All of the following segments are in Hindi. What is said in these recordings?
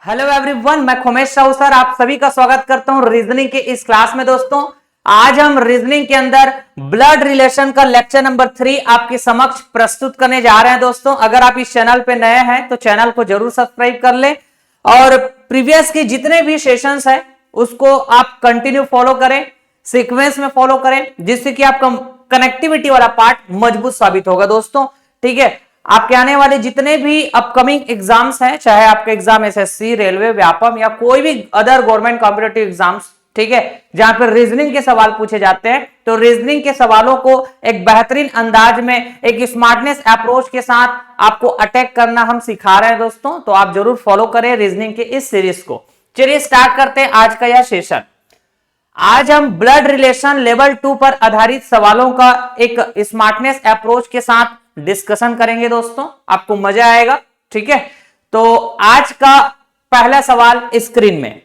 हेलो एवरीवन, मैं खोमेश साहू सर आप सभी का स्वागत करता हूं रीजनिंग के इस क्लास में। दोस्तों, आज हम रीजनिंग के अंदर ब्लड रिलेशन का लेक्चर नंबर 3 आपके समक्ष प्रस्तुत करने जा रहे हैं। दोस्तों, अगर आप इस चैनल पे नए हैं तो चैनल को जरूर सब्सक्राइब कर लें और प्रीवियस के जितने भी सेशंस हैं उसको आप कंटिन्यू फॉलो करें, सीक्वेंस में फॉलो करें, जिससे कि आपका कनेक्टिविटी वाला पार्ट मजबूत साबित होगा। दोस्तों, ठीक है, आपके आने वाले जितने भी अपकमिंग एग्जाम्स हैं, चाहे आपके एग्जाम एसएससी, रेलवे, व्यापम या कोई भी अदर गवर्नमेंट कॉम्पिटिटिव एग्जाम्स, ठीक है, जहां पर रीजनिंग के सवाल पूछे जाते हैं, तो रीजनिंग के सवालों को एक बेहतरीन अंदाज में एक स्मार्टनेस अप्रोच के साथ आपको अटैक करना हम सिखा रहे हैं। दोस्तों, तो आप जरूर फॉलो करें रीजनिंग के इस सीरीज को। चलिए स्टार्ट करते हैं आज का यह सेशन। आज हम ब्लड रिलेशन लेवल 2 पर आधारित सवालों का एक स्मार्टनेस अप्रोच के साथ डिस्कशन करेंगे। दोस्तों, आपको मजा आएगा। ठीक है, तो आज का पहला सवाल स्क्रीन में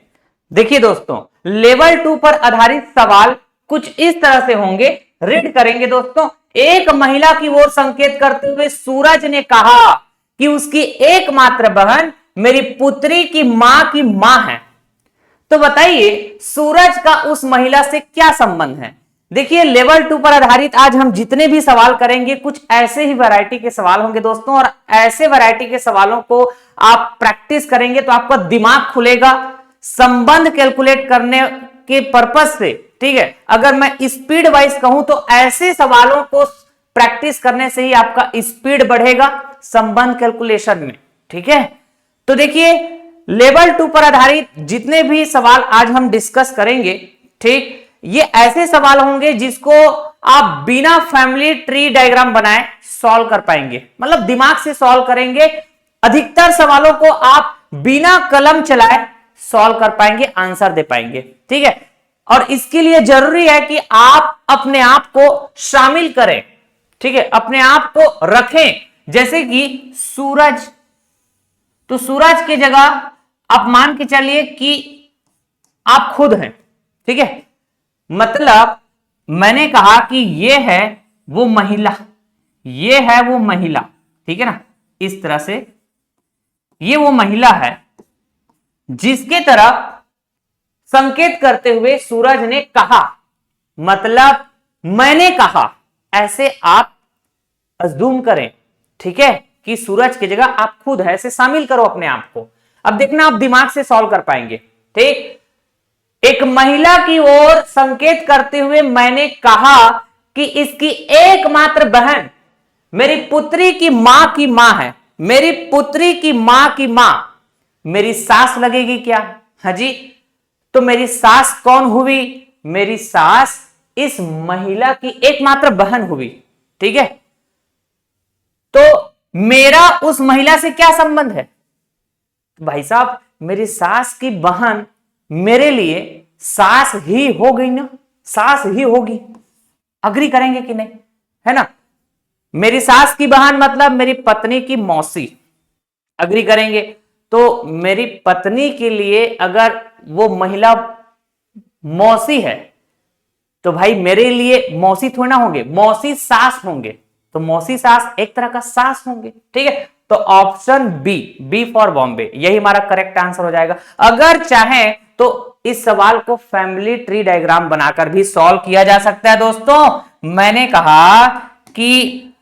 देखिए। दोस्तों, लेवल 2 पर आधारित सवाल कुछ इस तरह से होंगे, रीड करेंगे। दोस्तों, एक महिला की ओर संकेत करते हुए सूरज ने कहा कि उसकी एकमात्र बहन मेरी पुत्री की मां है। तो बताइए सूरज का उस महिला से क्या संबंध है। देखिए, लेवल 2 पर आधारित आज हम जितने भी सवाल करेंगे कुछ ऐसे ही वैरायटी के सवाल होंगे। दोस्तों, और ऐसे वैरायटी के सवालों को आप प्रैक्टिस करेंगे तो आपका दिमाग खुलेगा संबंध कैलकुलेट करने के पर्पज से। ठीक है, अगर मैं स्पीड वाइज कहूं तो ऐसे सवालों को प्रैक्टिस करने से ही आपका स्पीड बढ़ेगा संबंध कैलकुलेशन में। ठीक है, तो देखिए लेवल 2 पर आधारित जितने भी सवाल आज हम डिस्कस करेंगे, ठीक, ये ऐसे सवाल होंगे जिसको आप बिना फैमिली ट्री डायग्राम बनाए सॉल्व कर पाएंगे, मतलब दिमाग से सॉल्व करेंगे। अधिकतर सवालों को आप बिना कलम चलाए सॉल्व कर पाएंगे, आंसर दे पाएंगे। ठीक है, और इसके लिए जरूरी है कि आप अपने आप को शामिल करें। ठीक है, अपने आप को रखें। जैसे कि सूरज, तो सूरज की जगह आप मान के चलिए कि आप खुद हैं। ठीक है, मतलब मैंने कहा कि ये है वो महिला, ये है वो महिला। ठीक है ना, इस तरह से ये वो महिला है जिसके तरफ संकेत करते हुए सूरज ने कहा, मतलब मैंने कहा, ऐसे आप अज्यूम करें। ठीक है, कि सूरज की जगह आप खुद है, ऐसे शामिल करो अपने आप को। अब देखना आप दिमाग से सॉल्व कर पाएंगे। ठीक, एक महिला की ओर संकेत करते हुए मैंने कहा कि इसकी एकमात्र बहन मेरी पुत्री की मां है। मेरी पुत्री की मां मेरी सास लगेगी क्या? हाँ जी, तो मेरी सास कौन हुई? मेरी सास इस महिला की एकमात्र बहन हुई। ठीक है, तो मेरा उस महिला से क्या संबंध है? भाई साहब, मेरी सास की बहन मेरे लिए सास ही हो गई ना, सास ही होगी। अग्री करेंगे कि नहीं, है ना? मेरी सास की बहन मतलब मेरी पत्नी की मौसी। अग्री करेंगे? तो मेरी पत्नी के लिए अगर वो महिला मौसी है तो भाई मेरे लिए मौसी थोड़ा ना होंगे, मौसी सास होंगे। तो मौसी सास एक तरह का सास होंगे। ठीक है, तो ऑप्शन बी फॉर बॉम्बे, यही हमारा करेक्ट आंसर हो जाएगा। अगर चाहें तो इस सवाल को फैमिली ट्री डायग्राम बनाकर भी सॉल्व किया जा सकता है। दोस्तों, मैंने कहा कि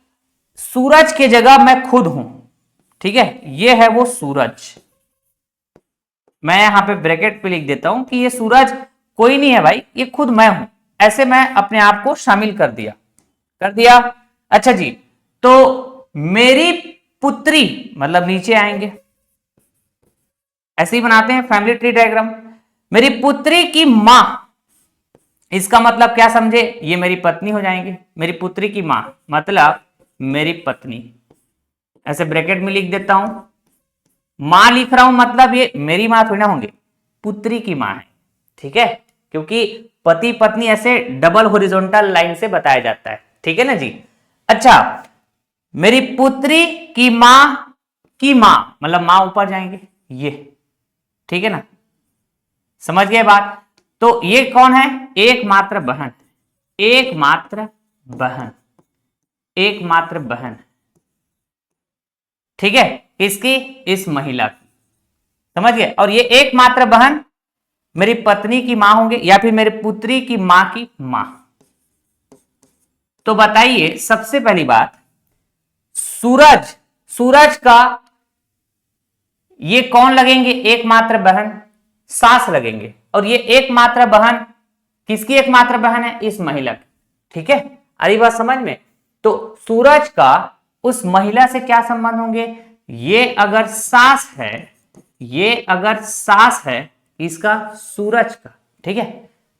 सूरज की जगह मैं खुद हूं। ठीक है, ये है वो सूरज। मैं यहां पे ब्रैकेट पे लिख देता हूं कि ये सूरज कोई नहीं है भाई, ये खुद मैं हूं। ऐसे मैं अपने आप को शामिल कर दिया। अच्छा जी, तो मेरी पुत्री, मतलब नीचे आएंगे, ऐसे ही बनाते हैं फैमिली ट्री डायग्राम। मेरी पुत्री की मां, इसका मतलब क्या समझे? ये मेरी पत्नी हो जाएंगे। मेरी पुत्री की मां मतलब मेरी पत्नी, ऐसे ब्रैकेट में लिख देता हूं। मां लिख रहा हूं मतलब ये मेरी मां थोड़ी ना होंगे, पुत्री की मां है। ठीक है, क्योंकि पति पत्नी ऐसे डबल हॉरिजॉन्टल लाइन से बताया जाता है। ठीक है ना जी? अच्छा, मेरी पुत्री की मां मतलब मां ऊपर जाएंगे ये। ठीक है ना, समझ गए बात? तो ये कौन है? एकमात्र बहन, एकमात्र बहन, एकमात्र बहन। ठीक है, इसकी, इस महिला की। समझ गए। और ये एकमात्र बहन मेरी पत्नी की मां होंगे या फिर मेरी पुत्री की मां की मां। तो बताइए सबसे पहली बात, सूरज, सूरज का ये कौन लगेंगे? एकमात्र बहन, सास लगेंगे। और ये एकमात्र बहन किसकी एकमात्र बहन है? इस महिला की। ठीक है, अरे बात समझ में। तो सूरज का उस महिला से क्या संबंध होंगे? ये अगर सास है, ये अगर सास है इसका सूरज का, ठीक है,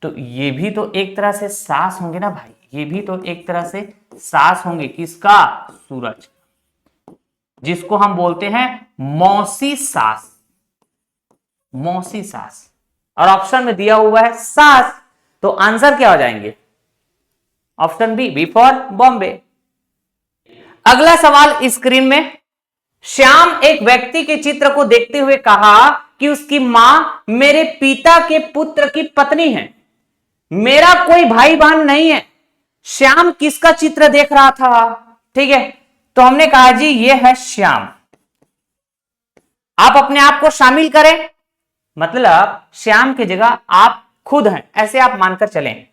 तो ये भी तो एक तरह से सास होंगे ना भाई, ये भी तो एक तरह से सास होंगे। किसका? सूरज, जिसको हम बोलते हैं मौसी सास, मौसी सास। और ऑप्शन में दिया हुआ है सास, तो आंसर क्या हो जाएंगे? Option B, B for Bombay. अगला सवाल स्क्रीन में, श्याम एक व्यक्ति के चित्र को देखते हुए कहा कि उसकी मां मेरे पिता के पुत्र की पत्नी है, मेरा कोई भाई बहन नहीं है। श्याम किसका चित्र देख रहा था? ठीक है, तो हमने कहा जी ये है श्याम। आप अपने आप को शामिल करें, मतलब श्याम की जगह आप खुद हैं, ऐसे आप मानकर चलें।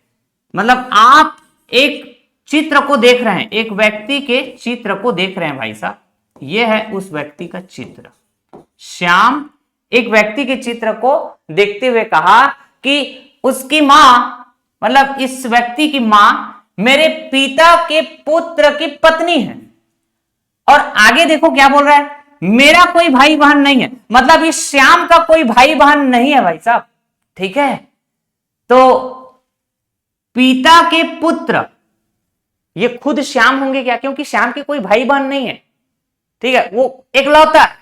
मतलब आप एक चित्र को देख रहे हैं, एक व्यक्ति के चित्र को देख रहे हैं भाई साहब, ये है उस व्यक्ति का चित्र। श्याम एक व्यक्ति के चित्र को देखते हुए कहा कि उसकी मां, मतलब इस व्यक्ति की मां मेरे पिता के पुत्र की पत्नी है। और आगे देखो क्या बोल रहा है, मेरा कोई भाई बहन नहीं है, मतलब इस श्याम का कोई भाई बहन नहीं है भाई साहब। ठीक है, तो पिता के पुत्र ये खुद श्याम होंगे क्या? क्योंकि श्याम के कोई भाई बहन नहीं है, ठीक है, वो एकलौता है,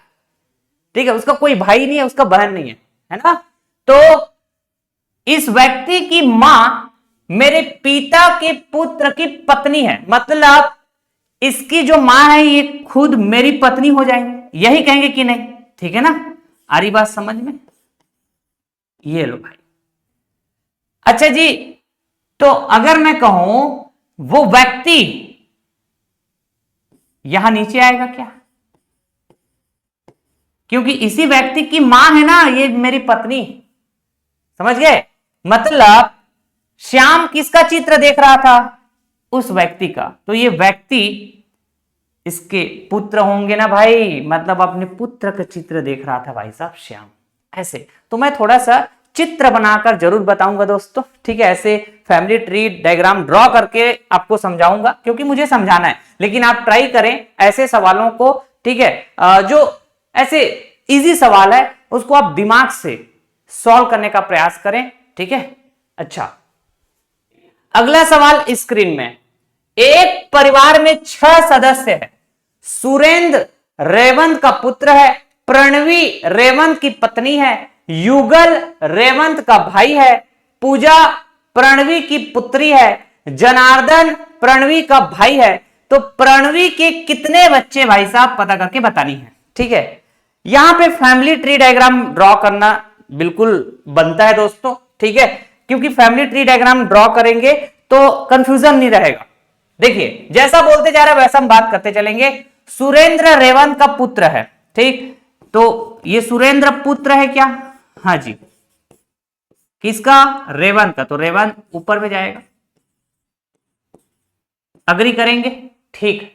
ठीक है, उसका कोई भाई नहीं है, उसका बहन नहीं है ना। तो इस व्यक्ति की मां मेरे पिता के पुत्र की पत्नी है, मतलब इसकी जो मां है ये खुद मेरी पत्नी हो जाएंगे, यही कहेंगे कि नहीं? ठीक है ना, आ रही बात समझ में? ये लो भाई। अच्छा जी, तो अगर मैं कहूं वो व्यक्ति यहां नीचे आएगा क्या? क्योंकि इसी व्यक्ति की मां है ना ये मेरी पत्नी, समझ गए? मतलब श्याम किसका चित्र देख रहा था? उस व्यक्ति का, तो ये व्यक्ति इसके पुत्र होंगे ना भाई, मतलब अपने पुत्र का चित्र देख रहा था भाई साहब श्याम। ऐसे तो मैं थोड़ा सा चित्र बनाकर जरूर बताऊंगा दोस्तों, ठीक है, ऐसे फैमिली ट्री डायग्राम ड्रॉ करके आपको समझाऊंगा, क्योंकि मुझे समझाना है। लेकिन आप ट्राई करें ऐसे सवालों को, ठीक है, जो ऐसे इजी सवाल है उसको आप दिमाग से सॉल्व करने का प्रयास करें, ठीक है। अच्छा, अगला सवाल स्क्रीन में, एक परिवार में 6 सदस्य है, सुरेंद्र रेवंत का पुत्र है, प्रणवी रेवंत की पत्नी है, युगल रेवंत का भाई है, पूजा प्रणवी की पुत्री है, जनार्दन प्रणवी का भाई है। तो प्रणवी के कितने बच्चे भाई साहब पता करके बतानी है, ठीक है। यहां पे फैमिली ट्री डायग्राम ड्रॉ करना बिल्कुल बनता है दोस्तों, ठीक है, क्योंकि फैमिली ट्री डायग्राम ड्रॉ करेंगे तो कंफ्यूजन नहीं रहेगा। देखिए जैसा बोलते जा रहा है वैसा हम बात करते चलेंगे। सुरेंद्र रेवंत का पुत्र है, ठीक, तो ये सुरेंद्र पुत्र है क्या? हाँ जी, किसका? रेवंत का, तो रेवंत ऊपर में जाएगा, अग्री करेंगे, ठीक।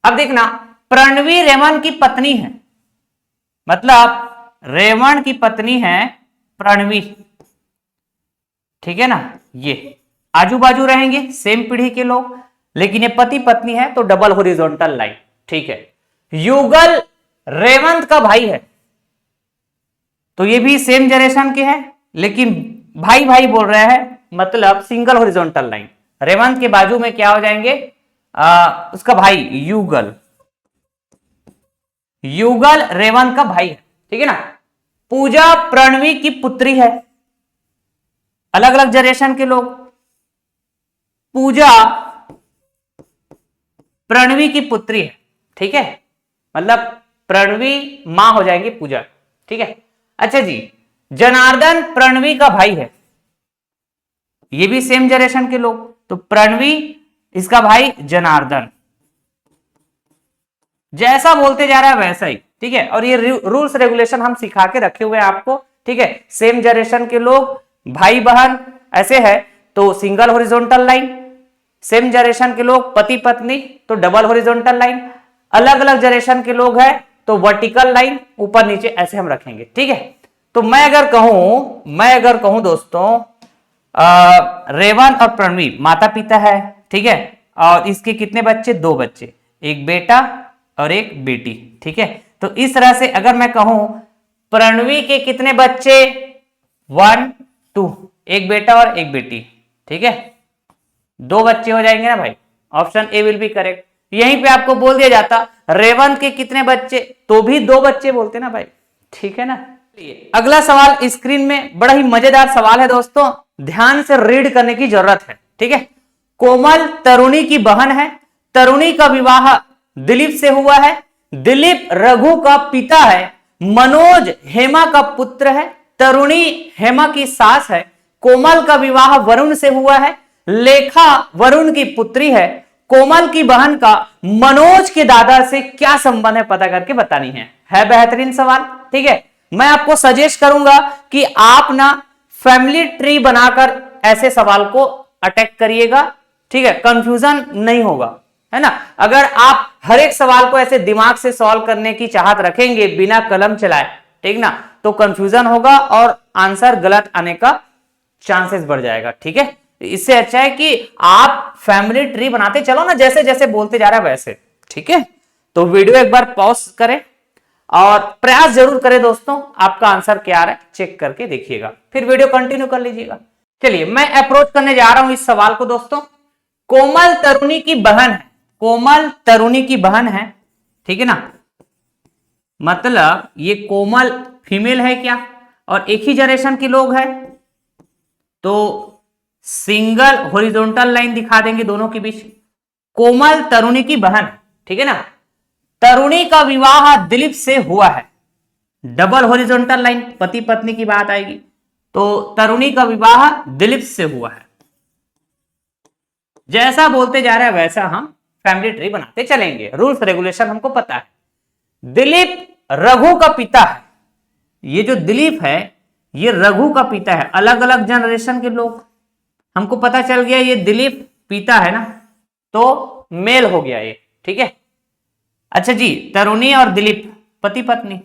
अब देखना, प्रणवी रेवंत की पत्नी है, मतलब रेवंत की पत्नी है प्रणवी, ठीक है ना। ये आजू बाजू रहेंगे सेम पीढ़ी के लोग, लेकिन ये पति पत्नी है तो डबल हॉरिजॉन्टल लाइन, ठीक है। युगल रेवंत का भाई है, तो ये भी सेम जनरेशन के हैं, लेकिन भाई भाई बोल रहे हैं, मतलब सिंगल हॉरिजॉन्टल लाइन। रेवंत के बाजू में क्या हो जाएंगे? उसका भाई युगल, युगल रेवंत का भाई है, ठीक है ना। पूजा प्रणवी की पुत्री है, अलग अलग जनरेशन के लोग। पूजा प्रणवी की पुत्री है, ठीक है, मतलब प्रणवी मां हो जाएंगी पूजा, ठीक है। अच्छा जी, जनार्दन प्रणवी का भाई है, ये भी सेम जनरेशन के लोग, तो प्रणवी इसका भाई जनार्दन। जैसा बोलते जा रहा है वैसा ही, ठीक है, और ये रूल्स रेगुलेशन हम सिखा के रखे हुए हैं आपको, ठीक है। सेम जनरेशन के लोग, भाई बहन ऐसे है तो single horizontal line, same generation के लोग पति पत्नी तो डबल हॉरिजॉन्टल लाइन, अलग अलग जनरेशन के लोग हैं तो वर्टिकल लाइन ऊपर नीचे ऐसे हम रखेंगे, ठीक है। तो मैं अगर कहूं दोस्तों रेवन और प्रणवी माता पिता है, ठीक है, और इसके कितने बच्चे, 2 बच्चे, एक बेटा और एक बेटी, ठीक है। तो इस तरह से अगर मैं कहूं प्रणवी के कितने बच्चे, 1 2, एक बेटा और एक बेटी, ठीक है, 2 बच्चे हो जाएंगे ना भाई, option A will be correct. यहीं पे आपको बोल दिया जाता रेवंत के कितने बच्चे, तो भी 2 बच्चे बोलते ना भाई, ठीक है ना। अगला सवाल स्क्रीन में बड़ा ही मजेदार सवाल है दोस्तों, ध्यान से रीड करने की जरूरत है, ठीक है। कोमल तरुणी की बहन है, तरुणी का विवाह दिलीप से हुआ है, दिलीप रघु का पिता है, मनोज हेमा का पुत्र है, तरुणी हेमा की सास है, कोमल का विवाह वरुण से हुआ है, लेखा वरुण की पुत्री है, कोमल की बहन का मनोज के दादा से क्या संबंध है पता करके बतानी है बेहतरीन सवाल, ठीक है। मैं आपको सजेस्ट करूंगा कि आप ना फैमिली ट्री बनाकर ऐसे सवाल को अटैक करिएगा, ठीक है, कंफ्यूजन नहीं होगा, है ना। अगर आप हर एक सवाल को ऐसे दिमाग से सॉल्व करने की चाहत रखेंगे बिना कलम चलाए, ठीक ना, तो कंफ्यूजन होगा और आंसर गलत आने का चांसेस बढ़ जाएगा, ठीक है। इससे अच्छा है कि आप फैमिली ट्री बनाते चलो ना, जैसे जैसे बोलते जा रहा है वैसे, ठीक है। तो वीडियो एक बार पॉज करें और प्रयास जरूर करें दोस्तों, आपका आंसर क्या आ रहा है चेक करके देखिएगा, फिर वीडियो कंटिन्यू कर लीजिएगा। चलिए मैं अप्रोच करने जा रहा हूं इस सवाल को दोस्तों। कोमल तरुणी की बहन है, कोमल तरुणी की बहन है, ठीक है ना, मतलब ये कोमल फीमेल है क्या, और एक ही जनरेशन के लोग हैं तो सिंगल हॉरिजॉन्टल लाइन दिखा देंगे दोनों के बीच। कोमल तरुणी की बहन, ठीक है ना, तरुणी का विवाह दिलीप से हुआ है, डबल हॉरिजॉन्टल लाइन, पति पत्नी की बात आएगी, तो तरुणी का विवाह दिलीप से हुआ है। जैसा बोलते जा रहा है वैसा हम फैमिली ट्री बनाते चलेंगे, रूल्स रेगुलेशन हमको पता है। दिलीप रघु का पिता है, ये जो दिलीप है ये रघु का पिता है, अलग अलग जनरेशन के लोग, हमको पता चल गया ये दिलीप पिता है ना, तो मेल हो गया ये, ठीक है। अच्छा जी, तरुणी और दिलीप पति पत्नी,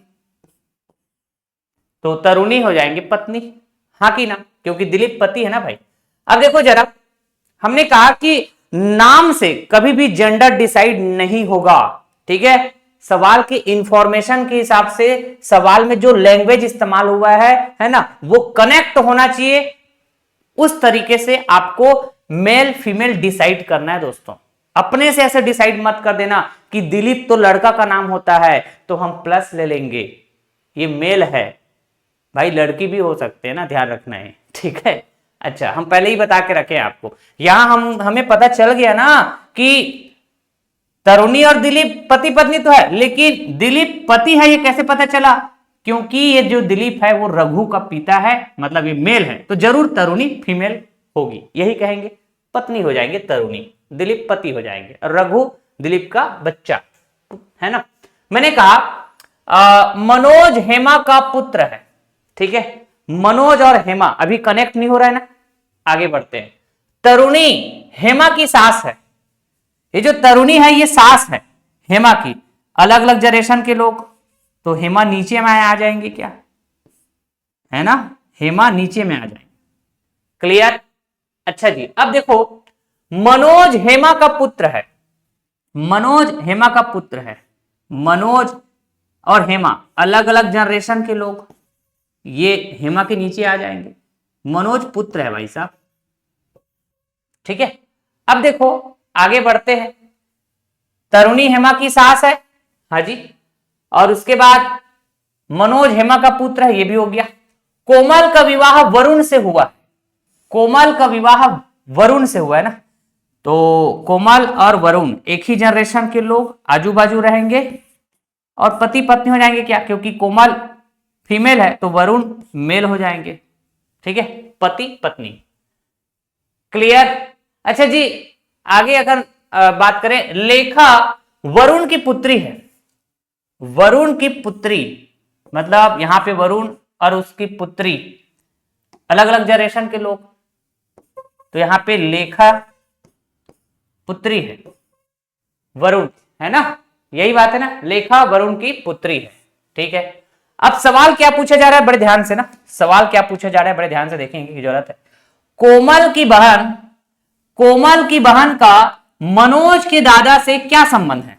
तो तरुणी हो जाएंगे पत्नी, हाँ कि ना, क्योंकि दिलीप पति है ना भाई। अब देखो जरा, हमने कहा कि नाम से कभी भी जेंडर डिसाइड नहीं होगा, ठीक है। सवाल की इंफॉर्मेशन के हिसाब से सवाल में जो लैंग्वेज इस्तेमाल हुआ है ना, वो कनेक्ट होना चाहिए, उस तरीके से आपको मेल फीमेल डिसाइड करना है दोस्तों। अपने से ऐसे डिसाइड मत कर देना कि दिलीप तो लड़का का नाम होता है तो हम प्लस ले लेंगे, ये मेल है भाई, लड़की भी हो सकते हैं ना, ध्यान रखना है, ठीक है। अच्छा, हम पहले ही बता के रखे आपको, यहां हमें पता चल गया ना कि तरुणी और दिलीप पति पत्नी तो है, लेकिन दिलीप पति है ये कैसे पता चला, क्योंकि ये जो दिलीप है वो रघु का पिता है, मतलब ये मेल है, तो जरूर तरुणी फीमेल होगी, यही कहेंगे, पत्नी हो जाएंगे तरुणी, दिलीप पति हो जाएंगे, रघु दिलीप का बच्चा, है ना। मैंने कहा मनोज हेमा का पुत्र है, ठीक है, मनोज और हेमा अभी कनेक्ट नहीं हो रहा है ना, आगे बढ़ते हैं। तरुणी हेमा की सास है, ये जो तरुणी है ये सास है हेमा की, अलग अलग जनरेशन के लोग, तो हेमा नीचे में आ जाएंगे क्या, है ना, हेमा नीचे में आ जाएंगे, क्लियर। अच्छा जी, अब देखो मनोज हेमा का पुत्र है, मनोज हेमा का पुत्र है, मनोज और हेमा अलग अलग जनरेशन के लोग, ये हेमा के नीचे आ जाएंगे, मनोज पुत्र है भाई साहब, ठीक है। अब देखो आगे बढ़ते हैं, तरुणी हेमा की सास है, हाँ जी, और उसके बाद मनोज हेमा का पुत्र है, ये भी हो गया। कोमल का विवाह वरुण से हुआ, कोमल का विवाह वरुण से हुआ है ना, तो कोमल और वरुण एक ही जनरेशन के लोग, आजू बाजू रहेंगे और पति पत्नी हो जाएंगे क्या, क्योंकि कोमल फीमेल है तो वरुण मेल हो जाएंगे, ठीक है, पति पत्नी, क्लियर। अच्छा जी, आगे अगर बात करें, लेखा वरुण की पुत्री है, वरुण की पुत्री, मतलब यहां पे वरुण और उसकी पुत्री अलग अलग जनरेशन के लोग, तो यहां पे लेखा पुत्री है, वरुण, है ना, यही बात है ना, लेखा वरुण की पुत्री है। ठीक है, अब सवाल क्या पूछा जा रहा है, बड़े ध्यान से ना, सवाल क्या पूछा जा रहा है, बड़े ध्यान से देखेंगे की जरूरत है। कोमल की बहन का मनोज के दादा से क्या संबंध है?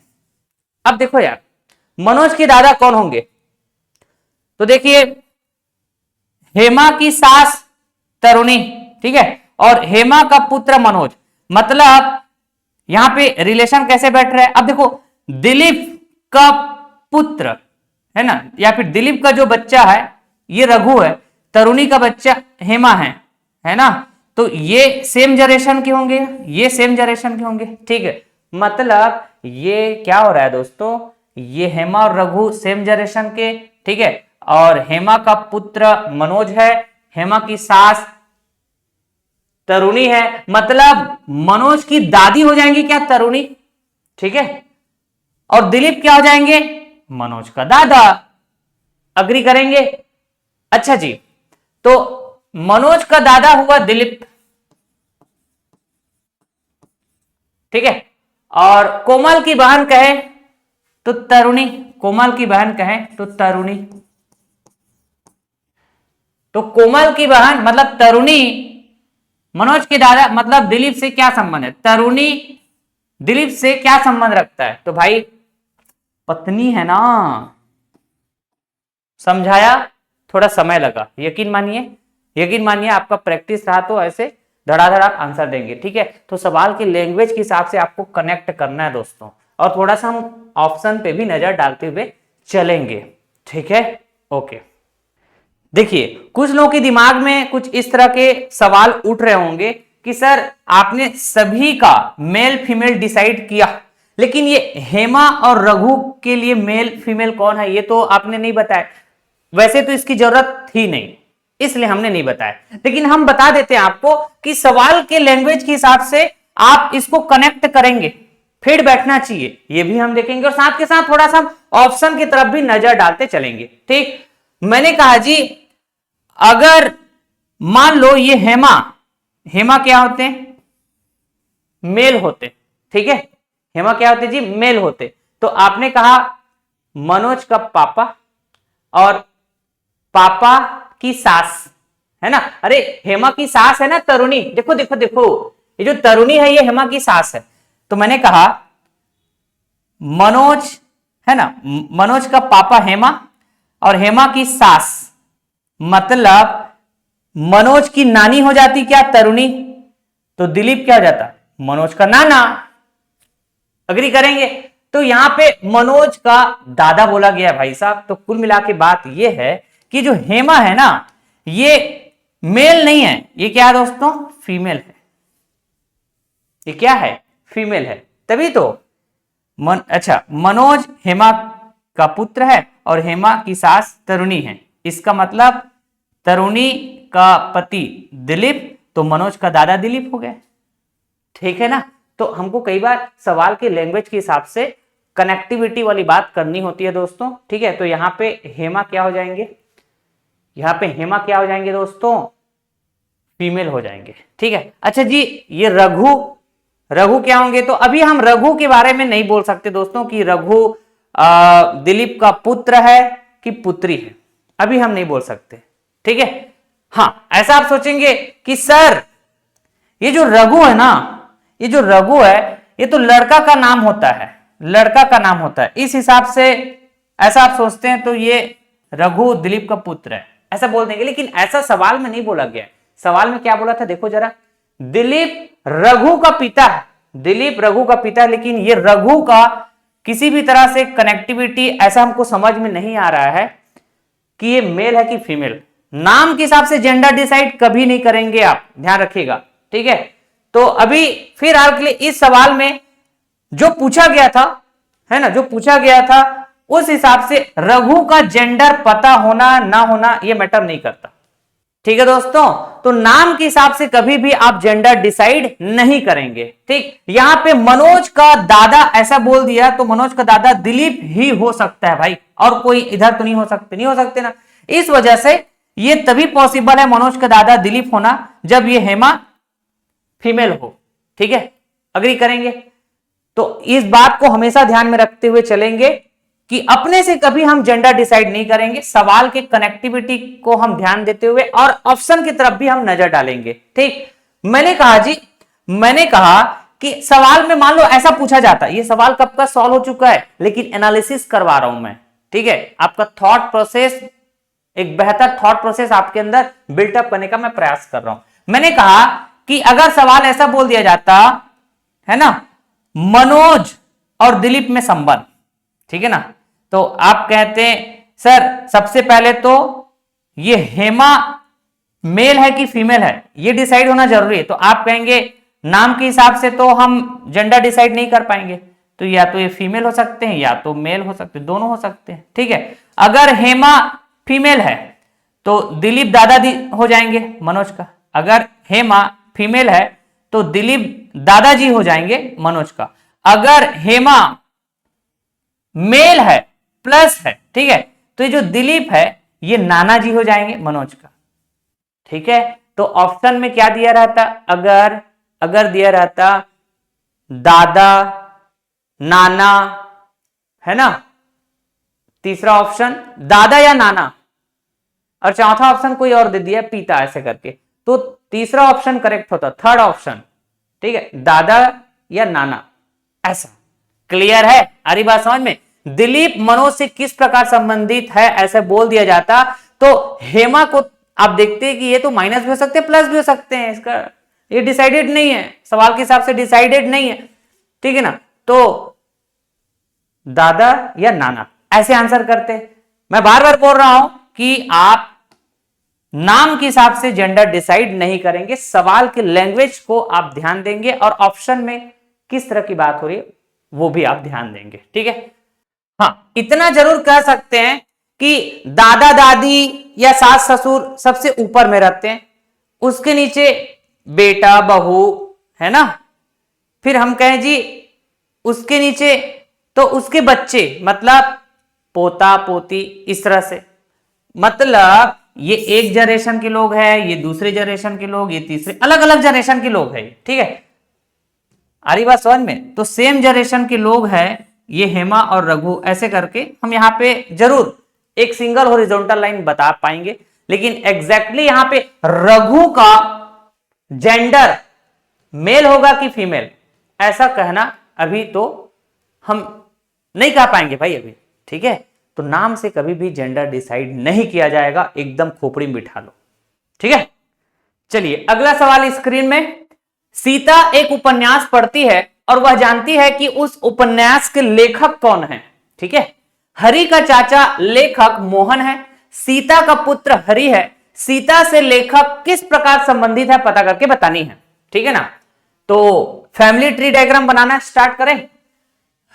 अब देखो यार, मनोज के दादा कौन होंगे? तो देखिए, हेमा की सास तरुणी, ठीक है, और हेमा का पुत्र मनोज, मतलब यहां पे रिलेशन कैसे बैठ रहा है? अब देखो, दिलीप का पुत्र है ना, या फिर दिलीप का जो बच्चा है ये रघु है, तरुणी का बच्चा हेमा है ना, तो ये सेम जनरेशन के होंगे, ये सेम जनरेशन के होंगे। ठीक है, मतलब ये क्या हो रहा है दोस्तों, ये हेमा और रघु सेम जनरेशन के, ठीक है, और हेमा का पुत्र मनोज है, हेमा की सास तरुणी है, मतलब मनोज की दादी हो जाएंगी क्या? तरुणी। ठीक है, और दिलीप क्या हो जाएंगे? मनोज का दादा। अग्री करेंगे? अच्छा जी, तो मनोज का दादा हुआ दिलीप, ठीक है, और कोमल की बहन कहे तो तरुणी, कोमल की बहन कहे तो तरुणी, तो कोमल की बहन मतलब तरुणी, मनोज के दादा मतलब दिलीप से क्या संबंध है? तरुणी दिलीप से क्या संबंध रखता है? तो भाई पत्नी है ना। समझाया, थोड़ा समय लगा, यकीन मानिए आपका प्रैक्टिस रहा तो ऐसे धड़ाधड़ आप आंसर देंगे। ठीक है, तो सवाल की लैंग्वेज के हिसाब से आपको कनेक्ट करना है दोस्तों, और थोड़ा सा हम ऑप्शन पे भी नजर डालते हुए चलेंगे। ठीक है, ओके। देखिए, कुछ लोगों के दिमाग में कुछ इस तरह के सवाल उठ रहे होंगे कि सर आपने सभी का मेल फीमेल डिसाइड किया, लेकिन ये हेमा और रघु के लिए मेल फीमेल कौन है ये तो आपने नहीं बताया। वैसे तो इसकी जरूरत थी नहीं, इसलिए हमने नहीं बताया, लेकिन हम बता देते हैं आपको कि सवाल के लैंग्वेज के हिसाब से आप इसको कनेक्ट करेंगे, फिर बैठना चाहिए, ये भी हम देखेंगे, और साथ के साथ थोड़ा सा ऑप्शन की तरफ भी नजर डालते चलेंगे। ठीक, मैंने कहा जी, अगर मान लो ये हेमा क्या होते हैं? मेल होते। ठीक है, हेमा क्या होते जी? मेल होते। तो आपने कहा मनोज का पापा और पापा की सास, है ना, अरे हेमा की सास है ना तरुणी, देखो देखो देखो, ये जो तरुणी है ये हेमा की सास है। तो मैंने कहा मनोज, है ना, मनोज का पापा हेमा और हेमा की सास, मतलब मनोज की नानी हो जाती क्या? तरुणी। तो दिलीप क्या हो जाता? मनोज का नाना। अग्री करेंगे? तो यहां पे मनोज का दादा बोला गया भाई साहब। तो कुल मिला के बात यह है कि जो हेमा है ना, ये मेल नहीं है, ये क्या है दोस्तों? फीमेल है। ये क्या है? फीमेल है। तभी तो अच्छा, मनोज हेमा का पुत्र है और हेमा की सास तरुणी है, इसका मतलब तरुणी का पति दिलीप, तो मनोज का दादा दिलीप हो गए। ठीक है ना, तो हमको कई बार सवाल के लैंग्वेज के हिसाब से कनेक्टिविटी वाली बात करनी होती है दोस्तों। ठीक है, तो यहां पे हेमा क्या हो जाएंगे? यहां पे हेमा क्या हो जाएंगे दोस्तों? फीमेल हो जाएंगे। ठीक है, अच्छा जी, ये रघु क्या होंगे? तो अभी हम रघु के बारे में नहीं बोल सकते दोस्तों कि रघु दिलीप का पुत्र है कि पुत्री है, अभी हम नहीं बोल सकते। ठीक है, हाँ, ऐसा आप सोचेंगे कि सर ये जो रघु है ना, ये जो रघु है ये तो लड़का का नाम होता है, लड़का का नाम होता है, इस हिसाब से ऐसा आप सोचते हैं तो ये रघु दिलीप का पुत्र है, ऐसा बोल देंगे। लेकिन ऐसा सवाल में नहीं बोला गया। सवाल में क्या बोला था देखो जरा, दिलीप रघु का पिता है, दिलीप रघु का पिता है, लेकिन ये रघु का किसी भी तरह से कनेक्टिविटी ऐसा हमको समझ में नहीं आ रहा है कि ये मेल है कि फीमेल। नाम के हिसाब से जेंडर डिसाइड कभी नहीं करेंगे, आप ध्यान रखिएगा। ठीक है, तो अभी फिर हाल के लिए इस सवाल में जो पूछा गया था, है ना, जो पूछा गया था उस हिसाब से रघु का जेंडर पता होना ना होना ये मैटर नहीं करता। ठीक है दोस्तों, तो नाम के हिसाब से कभी भी आप जेंडर डिसाइड नहीं करेंगे। ठीक, यहां पे मनोज का दादा ऐसा बोल दिया तो मनोज का दादा दिलीप ही हो सकता है भाई, और कोई इधर तो नहीं हो सकते, नहीं हो सकते ना। इस वजह से ये तभी पॉसिबल है मनोज का दादा दिलीप होना जब ये हेमा फीमेल हो। ठीक है, अग्री करेंगे? तो इस बात को हमेशा ध्यान में रखते हुए चलेंगे कि अपने से कभी हम जेंडर डिसाइड नहीं करेंगे, सवाल के कनेक्टिविटी को हम ध्यान देते हुए और ऑप्शन की तरफ भी हम नजर डालेंगे। ठीक, मैंने कहा कि सवाल में मान लो ऐसा पूछा जाता, ये सवाल कब का सॉल्व हो चुका है, लेकिन एनालिसिस करवा रहा हूं मैं। ठीक है, आपका थॉट प्रोसेस, एक बेहतर थॉट प्रोसेस आपके अंदर बिल्टअप करने का मैं प्रयास कर रहा हूं। मैंने कहा कि अगर सवाल ऐसा बोल दिया जाता है ना, मनोज और दिलीप में संबंध, ठीक है ना, तो आप कहते हैं सर सबसे पहले तो ये हेमा मेल है कि फीमेल है, ये डिसाइड होना जरूरी है। तो आप कहेंगे नाम के हिसाब से तो हम जेंडर डिसाइड नहीं कर पाएंगे, तो या तो ये फीमेल हो सकते हैं या तो मेल हो सकते हैं, दोनों हो सकते हैं। ठीक है, अगर हेमा फीमेल है तो दिलीप दादाजी हो जाएंगे मनोज का, अगर हेमा फीमेल है तो दिलीप दादाजी हो जाएंगे मनोज का, अगर हेमा मेल है प्लस है, ठीक है, तो ये जो दिलीप है ये नाना जी हो जाएंगे मनोज का। ठीक है, तो ऑप्शन में क्या दिया रहता, अगर दिया रहता दादा नाना, है ना, तीसरा ऑप्शन दादा या नाना, और चौथा ऑप्शन कोई और दे दिया पिता, ऐसे करके, तो तीसरा ऑप्शन करेक्ट होता, थर्ड ऑप्शन। ठीक है, दादा या नाना, ऐसा। क्लियर है? अरे बात समझ में? दिलीप मनोज से किस प्रकार संबंधित है ऐसे बोल दिया जाता तो हेमा को आप देखते हैं कि ये तो माइनस भी हो सकते हैं प्लस भी हो सकते हैं, इसका ये डिसाइडेड नहीं है, सवाल के हिसाब से डिसाइडेड नहीं है। ठीक है ना, तो दादा या नाना ऐसे आंसर करते। मैं बार बार बोल रहा हूं कि आप नाम के हिसाब से जेंडर डिसाइड नहीं करेंगे, सवाल के लैंग्वेज को आप ध्यान देंगे और ऑप्शन में किस तरह की बात हो रही है वो भी आप ध्यान देंगे। ठीक है, हाँ, इतना जरूर कह सकते हैं कि दादा दादी या सास ससुर सबसे ऊपर में रहते हैं, उसके नीचे बेटा बहू, है ना, फिर हम कहें जी उसके नीचे तो उसके बच्चे, मतलब पोता पोती, इस तरह से, मतलब ये एक जनरेशन के लोग हैं, ये दूसरे जनरेशन के लोग, ये तीसरे, अलग अलग जनरेशन के लोग हैं। ठीक है, आ रही बात समझ में? तो सेम जनरेशन के लोग हैं ये हेमा और रघु, ऐसे करके हम यहां पे जरूर एक सिंगल हॉरिजॉन्टल लाइन बता पाएंगे, लेकिन एग्जैक्टली यहां पे रघु का जेंडर मेल होगा कि फीमेल, ऐसा कहना अभी तो हम नहीं कह पाएंगे भाई अभी। ठीक है, तो नाम से कभी भी जेंडर डिसाइड नहीं किया जाएगा, एकदम खोपड़ी में बिठा लो। ठीक है, चलिए अगला सवाल स्क्रीन में। सीता एक उपन्यास पढ़ती है और वह जानती है कि उस उपन्यास के लेखक कौन है। ठीक है, हरि का चाचा लेखक मोहन है, सीता का पुत्र हरि है, सीता से लेखक किस प्रकार संबंधित है पता करके बतानी है। ठीक है ना, तो फैमिली ट्री डायग्राम बनाना स्टार्ट करें।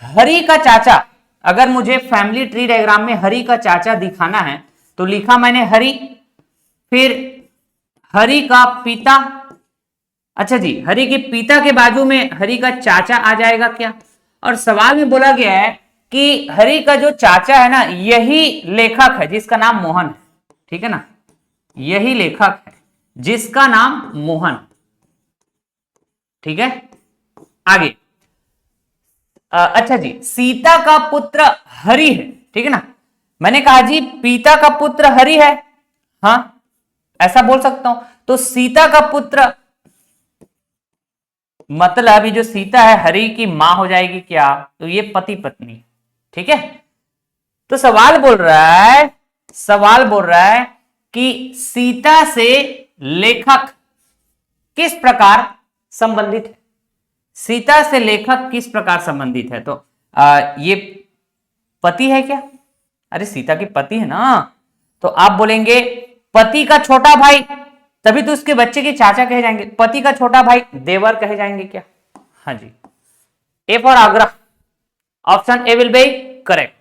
हरि का चाचा, अगर मुझे फैमिली ट्री डायग्राम में हरि का चाचा दिखाना है तो लिखा मैंने हरि, फिर हरि का पिता, अच्छा जी, हरि के पिता के बाजू में हरि का चाचा आ जाएगा क्या, और सवाल में बोला गया है कि हरि का जो चाचा है ना यही लेखक है जिसका नाम मोहन है। ठीक है ना, यही लेखक है जिसका नाम मोहन। ठीक है, आगे, अच्छा जी, सीता का पुत्र हरि है। ठीक है ना, मैंने कहा जी पिता का पुत्र हरि है, हाँ ऐसा बोल सकता हूं, तो सीता का पुत्र मतलब ये जो सीता है हरि की मां हो जाएगी क्या, तो ये पति पत्नी। ठीक है, तो सवाल बोल रहा है कि सीता से लेखक किस प्रकार संबंधित है, सीता से लेखक किस प्रकार संबंधित है, तो ये पति है क्या, अरे सीता की पति है ना, तो आप बोलेंगे पति का छोटा भाई, तभी तो उसके बच्चे के चाचा कहे जाएंगे, पति का छोटा भाई देवर कहे जाएंगे क्या। हाँ जी, A for Agra, option A will be correct.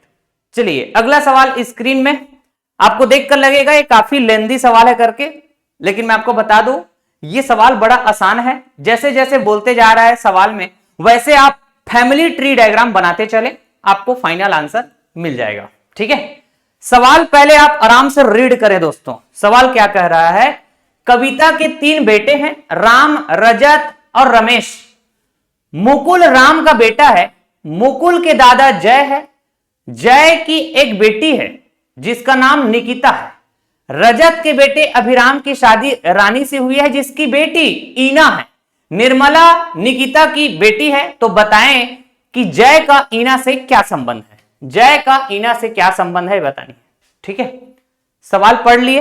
चलिए अगला सवाल स्क्रीन में, आपको देखकर लगेगा ये काफी लेंदी सवाल है करके, लेकिन मैं आपको बता दूं ये सवाल बड़ा आसान है। जैसे जैसे बोलते जा रहा है सवाल में वैसे आप फैमिली ट्री डायग्राम बनाते चले, आपको फाइनल आंसर मिल जाएगा। ठीक है, सवाल पहले आप आराम से रीड करें दोस्तों। सवाल क्या कह रहा है, कविता के 3 बेटे हैं, राम, रजत और रमेश। मुकुल राम का बेटा है, मुकुल के दादा जय है, जय की एक बेटी है जिसका नाम निकिता है, रजत के बेटे अभिराम की शादी रानी से हुई है जिसकी बेटी ईना है, निर्मला निकिता की बेटी है। तो बताएं कि जय का ईना से क्या संबंध है, जय का ईना से क्या संबंध है बतानी। ठीक है, सवाल पढ़ लिए?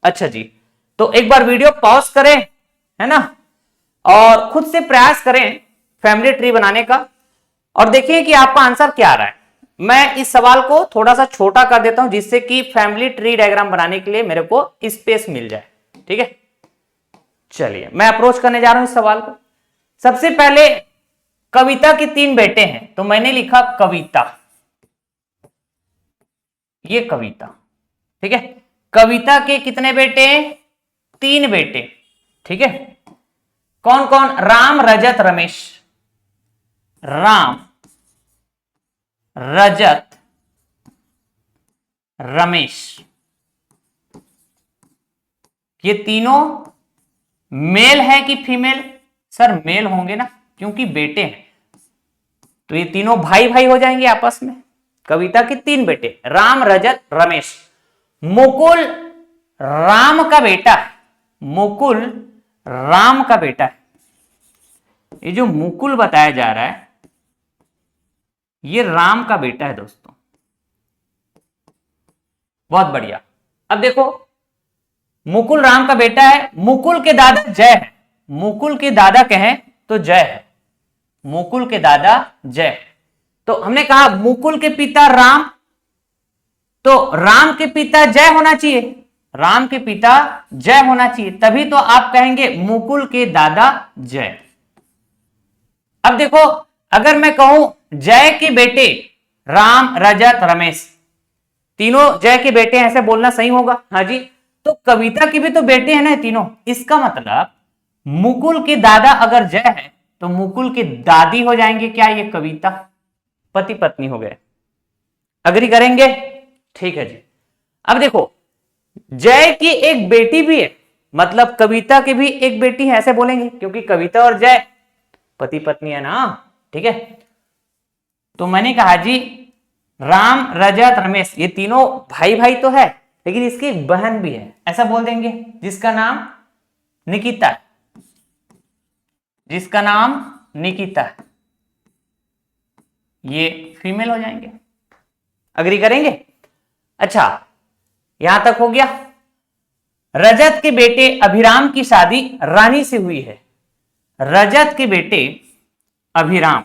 अच्छा जी, तो एक बार वीडियो पॉज करें, है ना, और खुद से प्रयास करें फैमिली ट्री बनाने का और देखिए कि आपका आंसर क्या आ रहा है। मैं इस सवाल को थोड़ा सा छोटा कर देता हूं जिससे कि फैमिली ट्री डायग्राम बनाने के लिए मेरे को स्पेस मिल जाए। ठीक है, चलिए मैं अप्रोच करने जा रहा हूं इस सवाल को। सबसे पहले कविता के 3 बेटे हैं, तो मैंने लिखा कविता, ये कविता। ठीक है, कविता के कितने बेटे? 3 बेटे। ठीक है, कौन कौन? राम, रजत, रमेश। राम, रजत, रमेश, ये तीनों मेल है कि फीमेल? सर मेल होंगे ना, क्योंकि बेटे हैं, तो ये तीनों भाई भाई हो जाएंगे आपस में। कविता के 3 बेटे, राम, रजत, रमेश। मुकुल राम का बेटा है, मुकुल राम का बेटा है। ये जो मुकुल बताया जा रहा है ये राम का बेटा है दोस्तों। बहुत बढ़िया। अब देखो, मुकुल राम का बेटा है, मुकुल के दादा जय है, मुकुल के दादा कहें तो जय है, मुकुल के दादा जय। तो हमने कहा मुकुल के पिता राम, तो राम के पिता जय होना चाहिए, राम के पिता जय होना चाहिए, तभी तो आप कहेंगे मुकुल के दादा जय। अब देखो, अगर मैं कहूं जय के बेटे राम, रजत, रमेश, तीनों जय के बेटे हैं, ऐसे बोलना सही होगा? हाँ जी, तो कविता के भी तो बेटे हैं ना तीनों, इसका मतलब मुकुल के दादा अगर जय है तो मुकुल की दादी हो जाएंगे क्या ये कविता? पति पत्नी हो गए। अग्री करेंगे? ठीक है जी। अब देखो, जय की एक बेटी भी है, मतलब कविता की भी एक बेटी है, ऐसे बोलेंगे, क्योंकि कविता और जय पति पत्नी है ना। ठीक है, तो मैंने कहा जी राम, रजत, रमेश ये तीनों भाई भाई तो है, लेकिन इसकी एक बहन भी है, ऐसा बोल देंगे, जिसका नाम निकिता है, जिसका नाम निकिता है, ये फीमेल हो जाएंगे। अग्री करेंगे? अच्छा, यहां तक हो गया। रजत के बेटे अभिराम की शादी रानी से हुई है, रजत के बेटे अभिराम,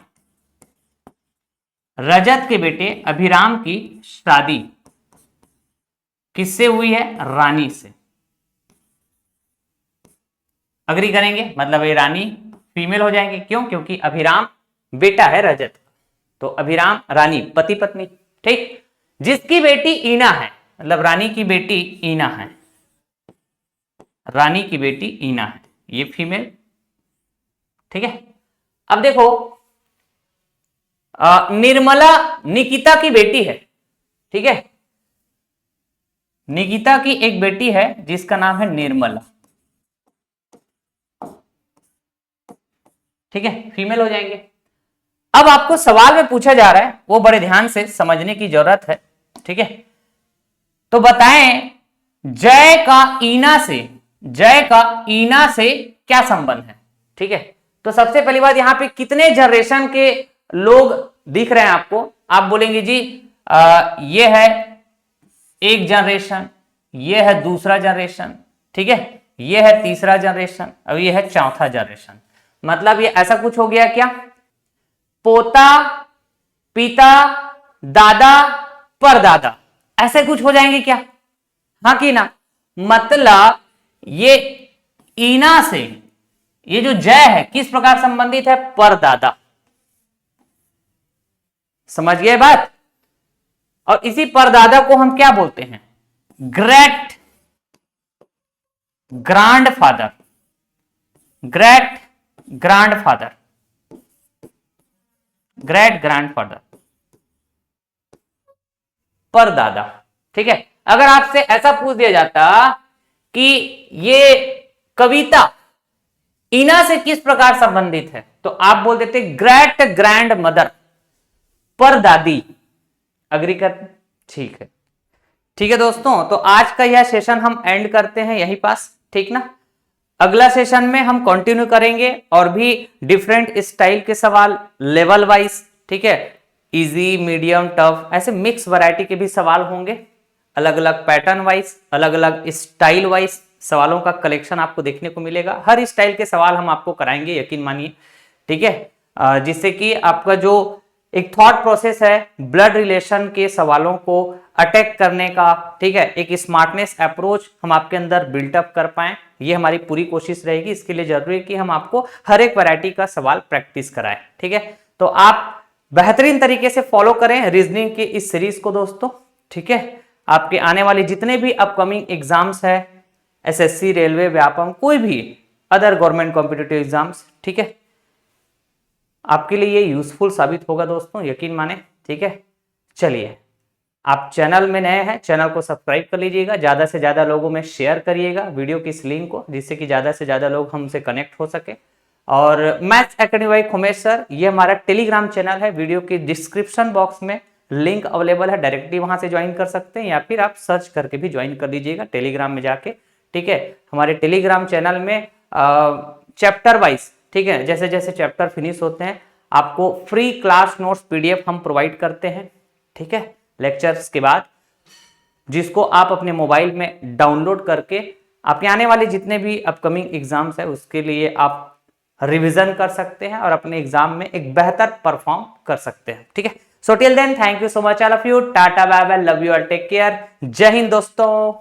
रजत के बेटे अभिराम की शादी किससे हुई है? रानी से। अग्री करेंगे? मतलब ये रानी फीमेल हो जाएंगे, क्यों? क्योंकि अभिराम बेटा है रजत, तो अभिराम रानी पति पत्नी। ठीक, जिसकी बेटी ईना है, मतलब रानी की बेटी ईना है, रानी की बेटी ईना है, ये फीमेल। ठीक है, अब देखो निर्मला निकिता की बेटी है। ठीक है, निकिता की एक बेटी है जिसका नाम है निर्मला। ठीक है, फीमेल हो जाएंगे। अब आपको सवाल में पूछा जा रहा है, वो बड़े ध्यान से समझने की जरूरत है। ठीक है, तो बताएं जय का ईना से, जय का ईना से क्या संबंध है? ठीक है, तो सबसे पहली बात, यहां पे कितने जनरेशन के लोग दिख रहे हैं आपको? आप बोलेंगे जी ये है एक जनरेशन, ये है दूसरा जनरेशन, ठीक है, ये है तीसरा जनरेशन, और ये है चौथा जनरेशन। मतलब ये ऐसा कुछ हो गया क्या? पोता, पिता, दादा, परदादा, ऐसे कुछ हो जाएंगे क्या? हाँ कि ना? मतलब ये ईना से ये जो जय है किस प्रकार संबंधित है? परदादा। समझ गए बात? और इसी परदादा को हम क्या बोलते हैं? Great grandfather, great grandfather, great grandfather, परदादा। ठीक है, अगर आपसे ऐसा पूछ दिया जाता कि ये कविता इना से किस प्रकार संबंधित है, तो आप बोल देते ग्रेट ग्रैंड मदर, परदादी। अग्री कर? ठीक है, ठीक है दोस्तों, तो आज का यह सेशन हम एंड करते हैं यहीं पास, ठीक ना। अगला सेशन में हम कंटिन्यू करेंगे और भी डिफरेंट स्टाइल के सवाल लेवल वाइज, ठीक है, इजी मीडियम टफ ऐसे मिक्स वैरायटी के भी सवाल होंगे, अलग अलग पैटर्न वाइज, अलग अलग स्टाइल वाइज सवालों का कलेक्शन आपको देखने को मिलेगा। हर स्टाइल के सवाल हम आपको कराएंगे, यकीन मानिए, ठीक है, जिससे कि आपका जो एक थॉट प्रोसेस है ब्लड रिलेशन के सवालों को अटैक करने का, ठीक है, एक स्मार्टनेस अप्रोच हम आपके अंदर बिल्टअप कर पाए, ये हमारी पूरी कोशिश रहेगी। इसके लिए जरूरी है कि हम आपको हर एक वैरायटी का सवाल प्रैक्टिस कराएं, ठीक है। तो आप बेहतरीन तरीके से फॉलो करें रीजनिंग की इस सीरीज को दोस्तों, ठीक है। आपके आने वाले जितने भी अपकमिंग एग्जाम्स है, एसएससी, रेलवे, व्यापम, कोई भी अदर गवर्नमेंट कॉम्पिटिटिव एग्जाम्स, ठीक है, आपके लिए ये यूजफुल साबित होगा दोस्तों, यकीन माने, ठीक है। चलिए, आप चैनल में नए हैं, चैनल को सब्सक्राइब कर लीजिएगा, ज्यादा से ज्यादा लोगों में शेयर करिएगा वीडियो की इस लिंक को, जिससे कि ज्यादा से ज्यादा लोग हमसे कनेक्ट हो सके। और maths academy by Khumesh sir, ये हमारा टेलीग्राम चैनल है, वीडियो की डिस्क्रिप्शन बॉक्स में लिंक अवेलेबल है, डायरेक्टली वहां से ज्वाइन कर सकते हैं, या फिर आप सर्च करके भी ज्वाइन कर लीजिएगा टेलीग्राम में जाके, ठीक है। हमारे टेलीग्राम चैनल में चैप्टर वाइज, ठीक है, जैसे जैसे चैप्टर फिनिश होते हैं आपको फ्री क्लास नोट्स पीडीएफ हम प्रोवाइड करते हैं, ठीक है, लेक्चर्स के बाद, जिसको आप अपने मोबाइल में डाउनलोड करके आपके आने वाले जितने भी अपकमिंग एग्जाम्स है उसके लिए आप रिवीजन कर सकते हैं और अपने एग्जाम में एक बेहतर परफॉर्म कर सकते हैं, ठीक है। So till then, thank you so much all of you, tata bye bye, love you all, take care, जय हिंद दोस्तों।